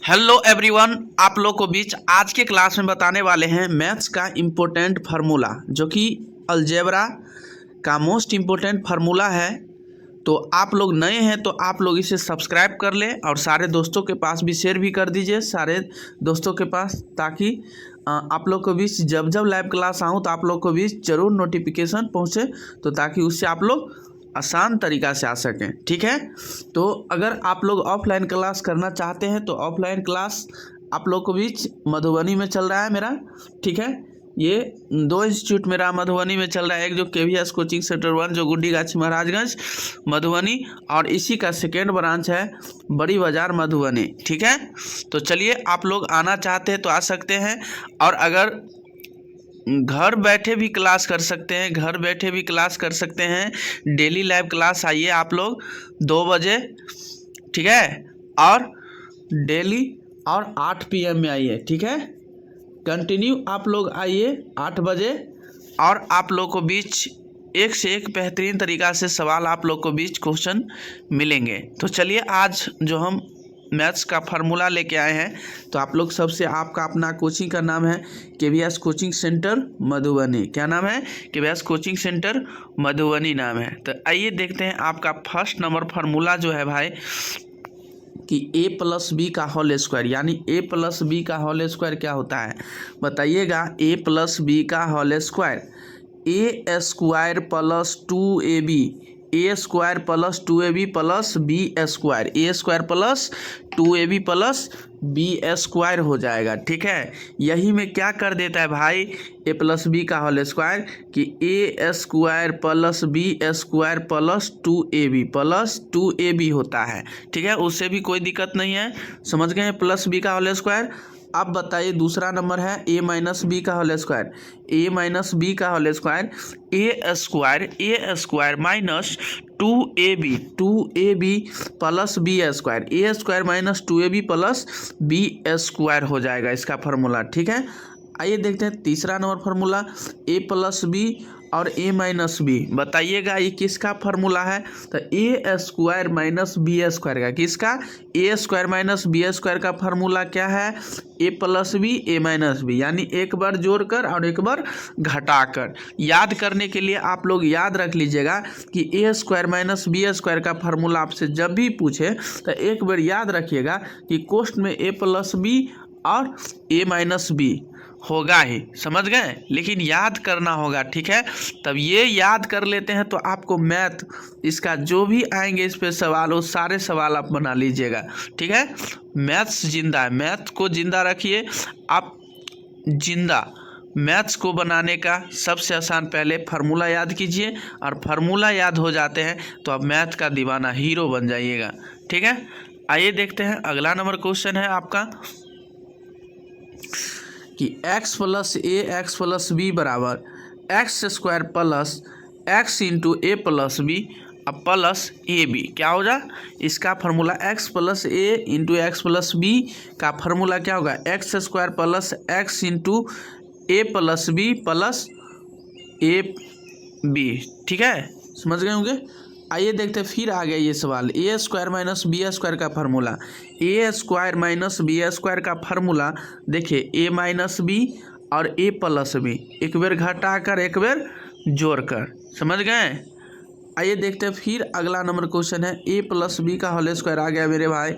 Hello everyone, आप लोग को बीच आज के क्लास में बताने वाले हैं मैथ्स का इम्पोर्टेंट फार्मूला, जो कि अलजेब्रा का मोस्ट इम्पोर्टेंट फार्मूला है। तो आप लोग नए हैं तो आप लोग इसे सब्सक्राइब कर लें और सारे दोस्तों के पास भी शेयर भी कर दीजिए, सारे दोस्तों के पास, ताकि आप लोग को बीच जब जब लाइव क्लास आऊँ तो आप लोग को बीच ज़रूर नोटिफिकेशन पहुँचे, तो ताकि उससे आप लोग आसान तरीक़ा से आ सकें। ठीक है, तो अगर आप लोग ऑफलाइन क्लास करना चाहते हैं तो ऑफलाइन क्लास आप लोग को बीच मधुबनी में चल रहा है मेरा। ठीक है, ये दो इंस्टीट्यूट मेरा मधुबनी में चल रहा है, एक जो KVS कोचिंग सेंटर 1 जो गुड्डीगाछी महाराजगंज मधुबनी, और इसी का सेकेंड ब्रांच है बड़ी बाज़ार मधुबनी। ठीक है, तो चलिए आप लोग आना चाहते हैं तो आ सकते हैं, और अगर घर बैठे भी क्लास कर सकते हैं, घर बैठे भी क्लास कर सकते हैं। डेली लाइव क्लास आइए आप लोग 2 बजे, ठीक है, और डेली और 8 PM में आइए। ठीक है, कंटिन्यू आप लोग आइए 8 बजे, और आप लोग को बीच एक से एक बेहतरीन तरीक़ा से सवाल आप लोग को बीच क्वेश्चन मिलेंगे। तो चलिए आज जो हम मैथ्स का फार्मूला लेके आए हैं, तो आप लोग सबसे आपका अपना कोचिंग का नाम है KVS कोचिंग सेंटर मधुबनी। क्या नाम है? KVS कोचिंग सेंटर मधुबनी नाम है। तो आइए देखते हैं आपका फर्स्ट नंबर फार्मूला जो है भाई, कि A+B का होल स्क्वायर, यानी A+B का होल स्क्वायर क्या होता है बताइएगा। A+B का whole square A square plus 2AB, A square plus 2AB plus B square, A square plus 2AB plus B square हो जाएगा। ठीक है, यही में क्या कर देता है भाई A+B का होल स्क्वायर, कि A square plus B square plus 2AB होता है। ठीक है, उससे भी कोई दिक्कत नहीं है, समझ गए, प्लस B का होल स्क्वायर। अब बताइए दूसरा नंबर है A-B का होल स्क्वायर, A-B का whole square A square minus 2AB plus B square, A square minus 2AB plus B square हो जाएगा इसका फार्मूला। ठीक है, आइए देखते हैं तीसरा नंबर फार्मूला A+B और A-B। बताइएगा ये किसका फार्मूला है, तो A square minus B square का, किसका? A square minus B square का फार्मूला क्या है? A+B A-B, यानी एक बार जोड़कर और एक बार घटाकर। याद करने के लिए आप लोग याद रख लीजिएगा कि A square minus B square का फार्मूला आपसे जब भी पूछे तो एक बार याद रखिएगा कि कोष्ठ में A+B और A-B होगा ही, समझ गए, लेकिन याद करना होगा। ठीक है, तब ये याद कर लेते हैं तो आपको मैथ इसका जो भी आएंगे इस पे सवाल, वो सारे सवाल आप बना लीजिएगा। ठीक है, मैथ्स जिंदा है, मैथ को जिंदा रखिए आप। जिंदा मैथ्स को बनाने का सबसे आसान पहले फार्मूला याद कीजिए, और फार्मूला याद हो जाते हैं तो आप मैथ का दीवाना हीरो बन जाइएगा। ठीक है, आइए देखते हैं अगला नंबर क्वेश्चन है आपका, कि x plus A x plus B बराबर x square plus x into A plus B अब प्लस AB क्या होगा? इसका formula x plus A into x plus B का फार्मूला क्या होगा? X square plus x into A plus B plus AB। ठीक है, समझ गए होंगे। आइए देखते हैं फिर आ गया ये सवाल, A square minus B square का formula. A square minus B square का फार्मूला देखिए, A माइनस B और A प्लस B, एक बार घटाकर एक बार जोड़कर, समझ गए। आइए देखते हैं फिर अगला नंबर क्वेश्चन है, A+B का होल स्क्वायर आ गया मेरे भाई,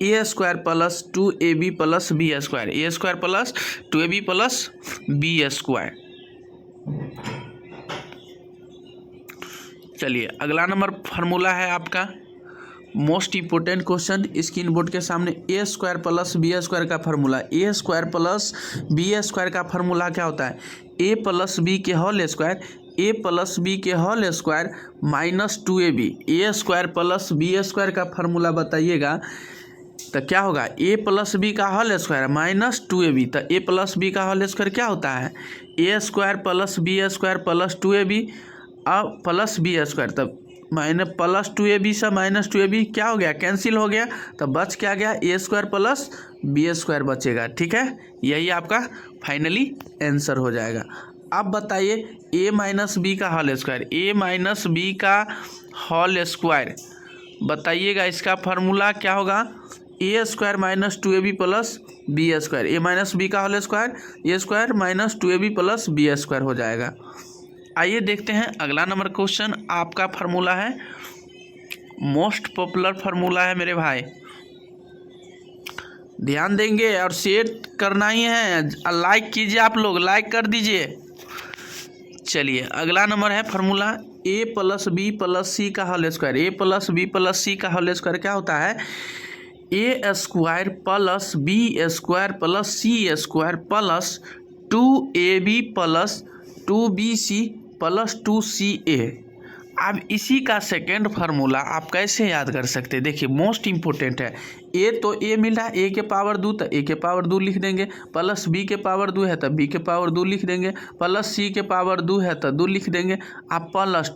A square plus 2AB plus B square, A square plus 2AB plus B square. चलिए अगला नंबर फार्मूला है आपका most important question, screen board के सामने। A square plus B square का formula, A square plus B square का formula क्या होता है? A प्लस B के whole square, A plus B के whole square minus 2AB। A square plus B square का फार्मूला बताइएगा तो क्या होगा? A प्लस B का होल स्क्वायर माइनस 2AB, तो A प्लस B का होल स्क्वायर क्या होता है? A square plus B square plus 2AB अब प्लस B स्क्वायर, तब माइनस प्लस 2AB से माइनस 2AB क्या हो गया? कैंसिल हो गया, तो बच क्या गया? A square plus B square बचेगा। ठीक है, यही आपका फाइनली आंसर हो जाएगा। अब बताइए A माइनस B का whole square, A minus B का होल स्क्वायर बताइएगा, इसका फार्मूला क्या होगा? A square minus 2ab plus B square, A minus B का होल स्क्वायर, ए square minus 2ab plus B square हो जाएगा। आइए देखते हैं अगला नंबर क्वेश्चन। आपका फार्मूला है, मोस्ट पॉपुलर फार्मूला है मेरे भाई, ध्यान देंगे और शेयर करना ही है। लाइक कीजिए, आप लोग लाइक कर दीजिए। चलिए अगला नंबर है formula A plus B plus C का whole square. A plus B plus C का होल स्क्वायर क्या होता है? A square plus B square plus C square plus 2ab plus 2bc plus 2ca। अब इसी का सेकेंड फार्मूला आप कैसे याद कर सकते हैं? देखिए मोस्ट इंपॉर्टेंट है। ए तो ए मिल रहा है, ए के पावर 2 तो ए के पावर 2 लिख देंगे, प्लस बी के पावर 2 है तो बी के पावर 2 लिख देंगे, प्लस सी के पावर 2 है तो 2 लिख देंगे। अब प्लस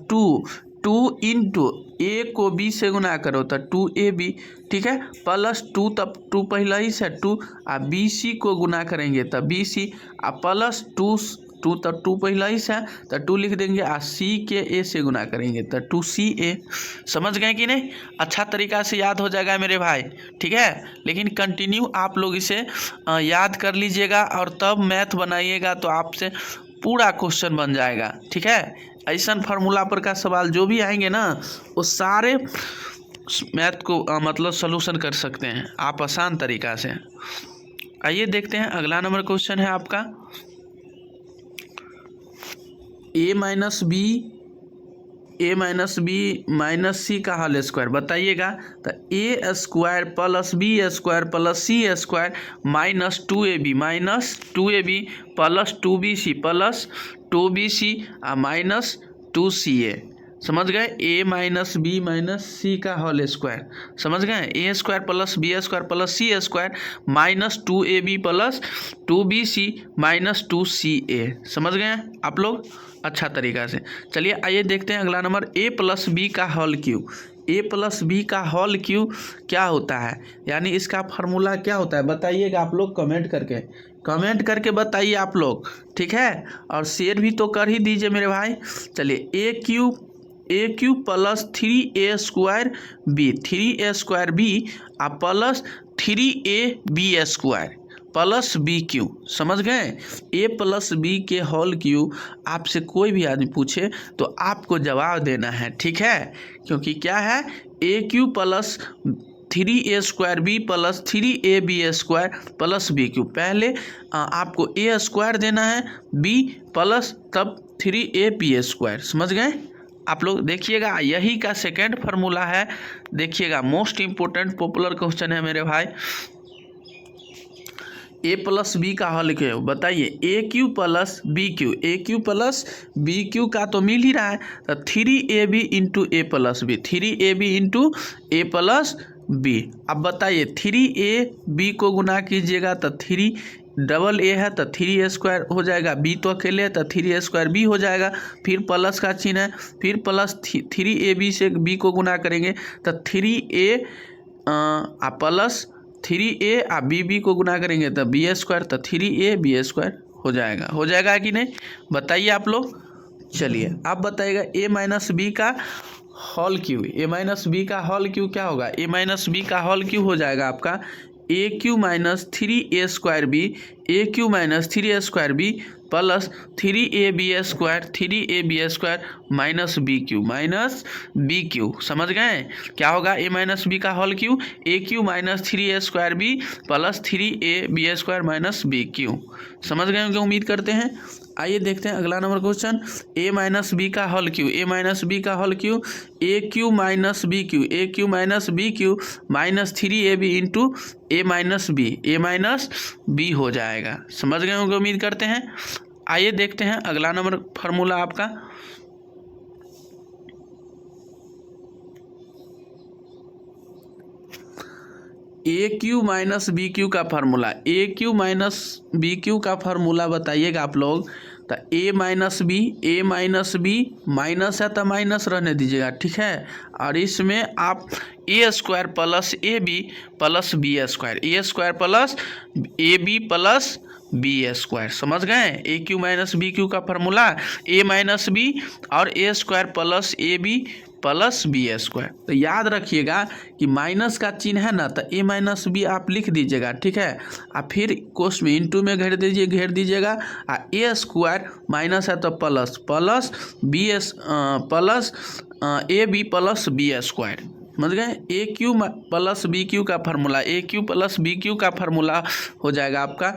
2 इंटू ए को बी से गुना करो तो 2ab, ठीक है, प्लस 2 तब 2 पहला ही से 2, अब बी सी को गुना करेंगे तो bc, अब प्लस 2 तो 2 पहला ही से तो 2 लिख देंगे, आ सी के ए से गुना करेंगे तो 2ca। समझ गए कि नहीं? अच्छा तरीका से याद हो जाएगा मेरे भाई, ठीक है। लेकिन कंटिन्यू आप लोग इसे याद कर लीजिएगा और तब मैथ बनाइएगा तो आपसे पूरा क्वेश्चन बन जाएगा, ठीक है। ऐसा फार्मूला पर का सवाल जो भी आएंगे ना वो सारे मैथ को मतलब सलूशन कर सकते हैं आप आसान तरीका से। आइए देखते हैं अगला नंबर क्वेश्चन है आपका A minus B minus C का होल स्क्वायर बताइएगा। तो A square plus B square plus C square minus 2ab plus 2bc plus 2bc minus 2ca। समझ गए? A minus B minus C का होल स्क्वायर, समझ गए? A square plus B square plus C square minus 2ab plus 2bc minus 2ca। समझ गए आप लोग अच्छा तरीका से? चलिए आइए देखते हैं अगला नंबर ए प्लस बी का होल क्यू। ए प्लस बी का होल क्यू क्या होता है, यानी इसका फार्मूला क्या होता है बताइएगा आप लोग कमेंट करके बताइए आप लोग, ठीक है। और शेयर भी तो कर ही दीजिए मेरे भाई। चलिए A cube plus 3a square B plus 3ab square plus B cube. समझ गए? ए प्लस बी के होल क्यू आपसे कोई भी आदमी पूछे तो आपको जवाब देना है, ठीक है। क्योंकि क्या है, A cube plus 3a square B plus 3ab square plus B cube. पहले आपको ए स्क्वायर देना है, बी प्लस तब 3ab स्क्वायर। समझ गए आप लोग? देखिएगा यही का सेकेंड फार्मूला है। देखिएगा मोस्ट इम्पोर्टेंट पॉपुलर क्वेश्चन है मेरे भाई। ए प्लस बी का हल क्यों बताइए? ए क्यू प्लस बी क्यू का तो मिल ही रहा है, तो 3ab इंटू ए प्लस बी, 3ab इंटू ए प्लस बी। अब बताइए 3ab को गुना कीजिएगा तो 3 डबल ए है तो 3a स्क्वायर हो जाएगा, बी तो अकेले है तो 3a स्क्वायर बी हो जाएगा, फिर प्लस का चिन्ह है, फिर प्लस 3ab से बी को गुना करेंगे तो 3a प्लस 3a आ बी को गुना करेंगे तो बी स्क्वायर, तो 3ab स्क्वायर हो जाएगा कि नहीं बताइए आप लोग। चलिए अब बताइएगा ए माइनस बी का whole cube. A minus B का होल क्यू क्या होगा? ए माइनस बी का होल क्यू हो जाएगा आपका A cube minus 3a square B plus 3ab square minus B cube. समझ गए क्या होगा? ए माइनस बी का whole cube A cube minus 3a square B plus 3ab square minus B cube. समझ गए होंगे उम्मीद करते हैं। आइए देखते हैं अगला number question. A minus B का whole cube A cube minus B cube minus 3ab into A minus B हो जाएगा। समझ गए होंगे उम्मीद करते हैं। आइए देखते हैं अगला नंबर फार्मूला आपका A cube minus B cube का formula. A cube minus B cube का फार्मूला बताइएगा आप लोग। तो ए माइनस बी माइनस है तो माइनस रहने दीजिएगा, ठीक है। और इसमें आप A square plus A B plus B square, A square plus A B plus B square. समझ गए? A cube minus B cube का फार्मूला ए माइनस बी और A square plus A B plus B square. तो याद रखिएगा कि minus का चिन्ह है ना, तो ए माइनस बी आप लिख दीजिएगा, ठीक है। और फिर कोष्ठ में इंटू में घेर दीजिएगा। और ए स्क्वायर माइनस है तो प्लस बी प्लस ए बी प्लस बी स्क्वायर, समझ गए। A cube plus B cube का formula, A cube plus B cube का फार्मूला हो जाएगा आपका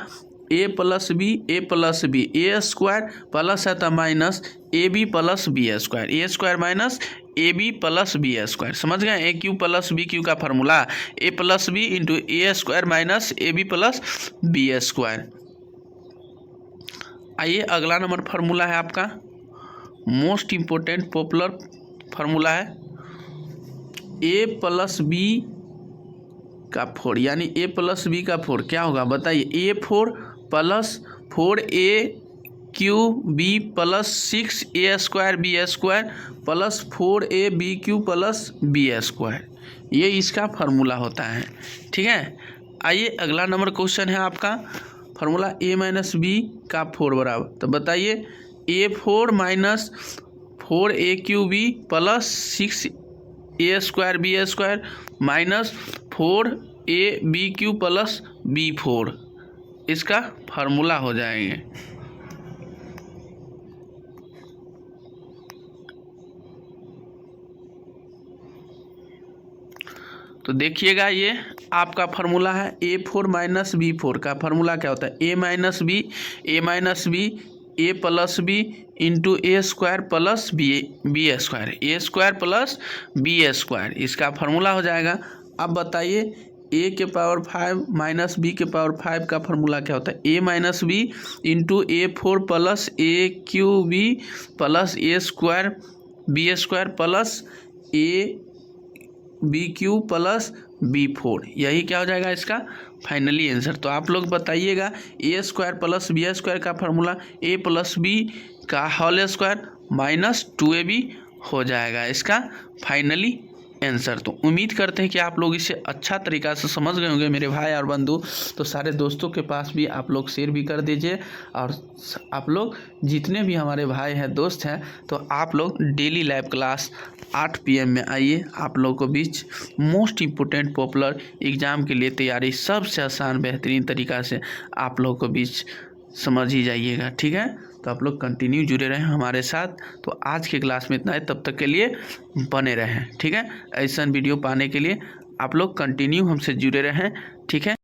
A plus B A square plus है तो minus A B plus B square, A square minus A B plus B square, समझ गए। A cube plus B cube का formula A plus B into A square minus A B plus B square. आइए अगला number formula है आपका most important popular formula है ए plus B का 4, यानी ए प्लस बी का 4 क्या होगा बताइए। A 4 plus 4a cube B plus 6a square B square plus 4a B cube plus B square, ये इसका फार्मूला होता है, ठीक है। आइए अगला नंबर क्वेश्चन है आपका फार्मूला a माइनस बी का 4 बराबर, तो बताइए a4 minus 4a cube B plus 6a square B square minus 4a B cube plus b4, इसका फार्मूला हो जाएंगे। तो देखिएगा ये आपका फार्मूला है a4 माइनस b4 का फार्मूला क्या होता है a minus b a plus B into A square plus B square, A square plus B square, इसका फार्मूला हो जाएगा। अब बताइए ए के पावर 5 माइनस बी के पावर 5 का फार्मूला क्या होता है ए माइनस बी इंटू ए4 plus a cube B plus a square B square plus A b cube plus b4, यही क्या हो जाएगा इसका फाइनली आंसर। तो आप लोग बताइएगा ए स्क्वायर प्लस बी स्क्वायर का फार्मूला ए प्लस बी का होल स्क्वायर माइनस 2ab हो जाएगा इसका फाइनली आंसर। तो उम्मीद करते हैं कि आप लोग इसे अच्छा तरीक़ा से समझ गए होंगे मेरे भाई और बंधु। तो सारे दोस्तों के पास भी आप लोग शेयर भी कर दीजिए, और आप लोग जितने भी हमारे भाई हैं दोस्त हैं तो आप लोग डेली लाइव क्लास 8 PM में आइए। आप लोगों को बीच मोस्ट इम्पोर्टेंट पॉपुलर एग्ज़ाम के लिए तैयारी सबसे आसान बेहतरीन तरीक़ा से आप लोगों को बीच समझ ही जाइएगा, ठीक है। तो आप लोग कंटिन्यू जुड़े रहें हमारे साथ। तो आज के क्लास में इतना है, तब तक के लिए बने रहें, ठीक है। ऐसा वीडियो पाने के लिए आप लोग कंटिन्यू हमसे जुड़े रहें, ठीक है।